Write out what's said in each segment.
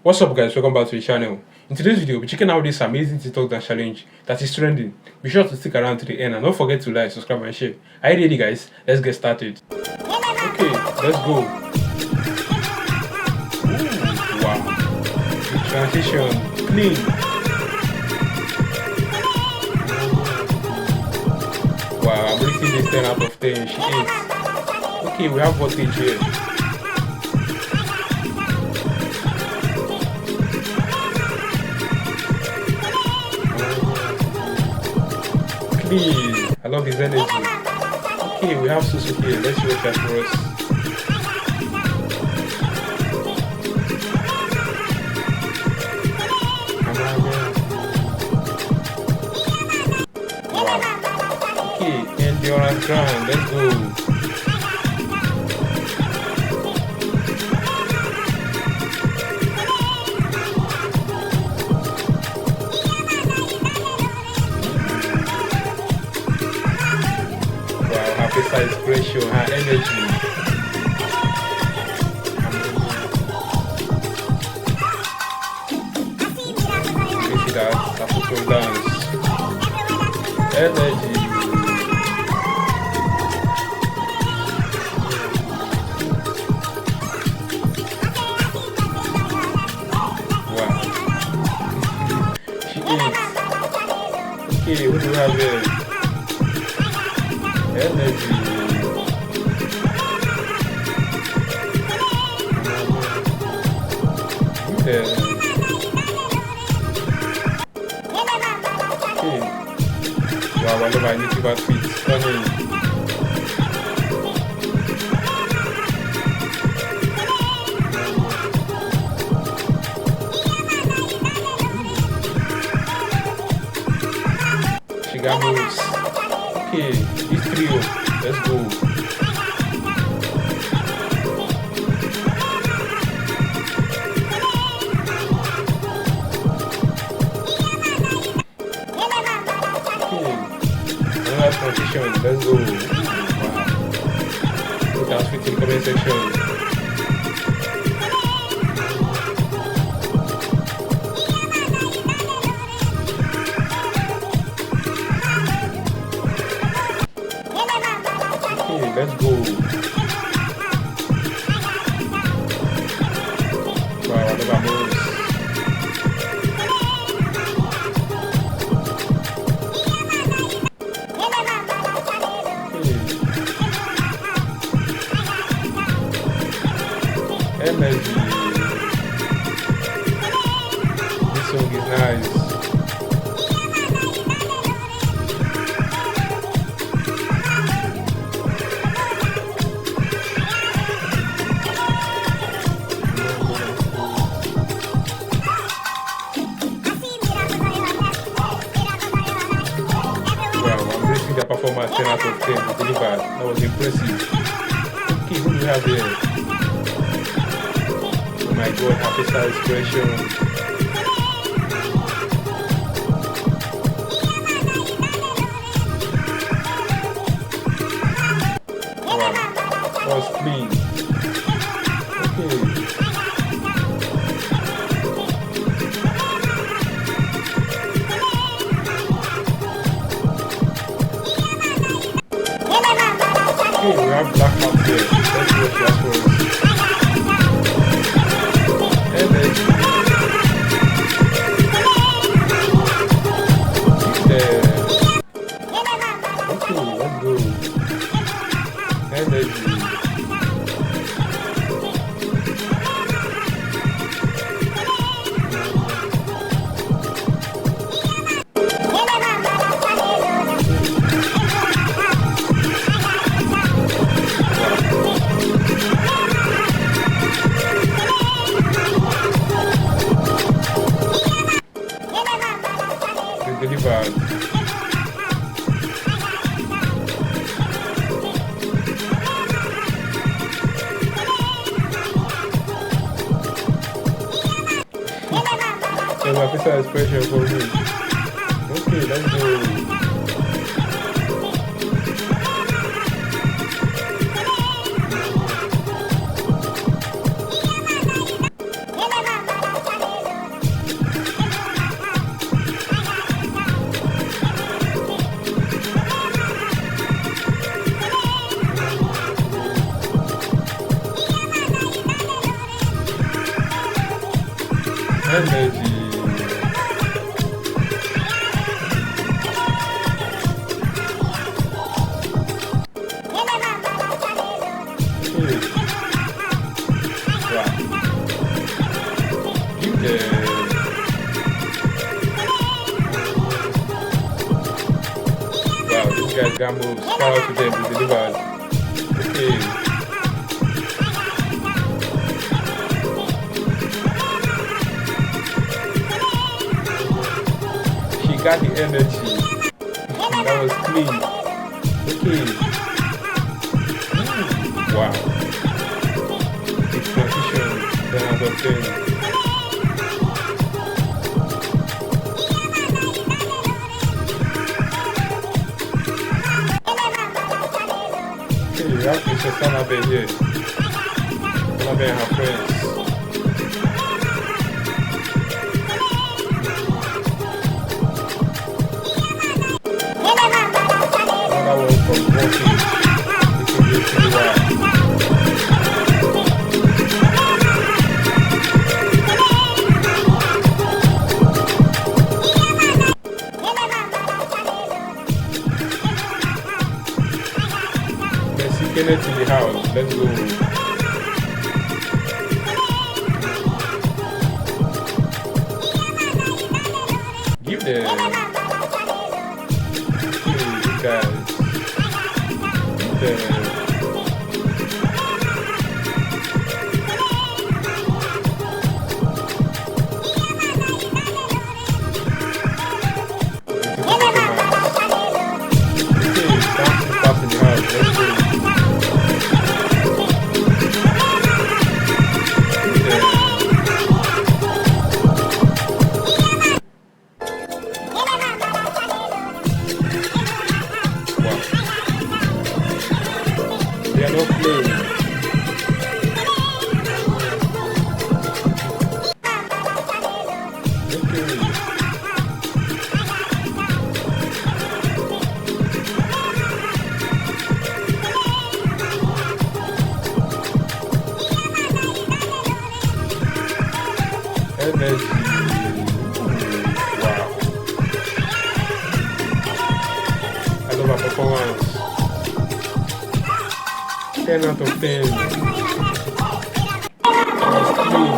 What's up guys, welcome back to the channel. In today's video, we'll be checking out this amazing TikTok dance challenge that is trending. Be sure to stick around to the end and don't forget to like, subscribe and share. Are you ready guys? Let's get started. Okay, let's go. Ooh, wow. The transition, clean. Wow, I'm rating this 10 out of 10. She is. Okay, we have voltage here. Please, I love his energy. Okay, we have Susu here. Let's see what that for us. Wow. Okay, endurance ground. Let's go. Her inspiration, her energy. You see that? African dance. Energy. Wow. She is. Okay, what do we have here? Energy. Okay. Wow, I love my YouTube tweets. Stunning. She got moves. Okay, this trio. Let's go. Transition, let's go. Wow. Put that fit in the comment section. Okay, let's go. Wow, I love our moves. Energy. This song is nice. Wow, I'm rating the performance 10 out of 10. They delivered. That was impressive. Okay, who do we have here? Oh my god, happy style expression. Wow, that was clean. Okay. Okay, we have black out here. Let's see what she has for us. Delivered. So my facial expression for me. Okay, let's go. Energy. Wow, these guys got moves. Shout out to them, they delivered. Okay. She got the energy. That was clean. Okay. Wow. It's transition. 10 out of 10. We have to say Salem here. Salem and her friends. Another one from walking. This will be pretty wild. Kenneth in the house. Let's go. Give the guys. Give They are not playing. Energy. Wow. I love our performance. 10 out of 10. That's clean.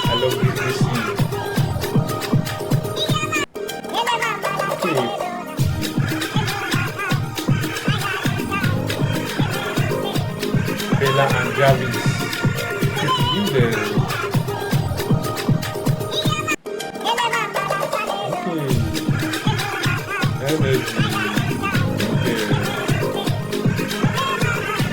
I love this scene. Okay. Bella and Jarvis. Give the energy.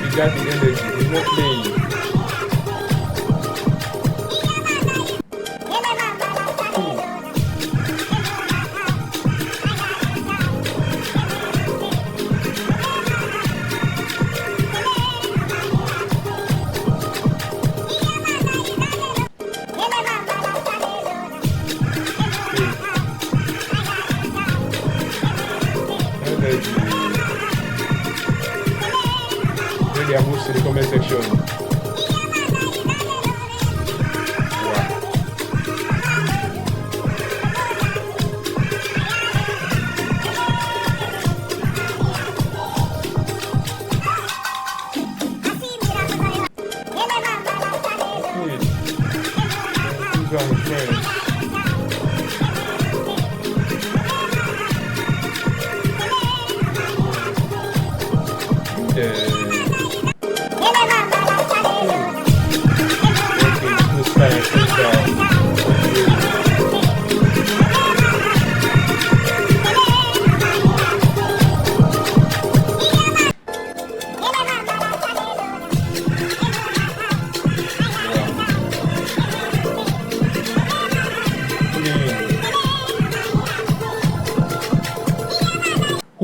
He got the energy. He's not playing. Ready, I move to the comment section. Wow. These are his friends. Okay,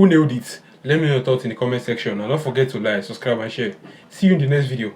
Who nailed it? Let me know your thoughts in the comment section, and don't forget to like, subscribe, and share. See you in the next video.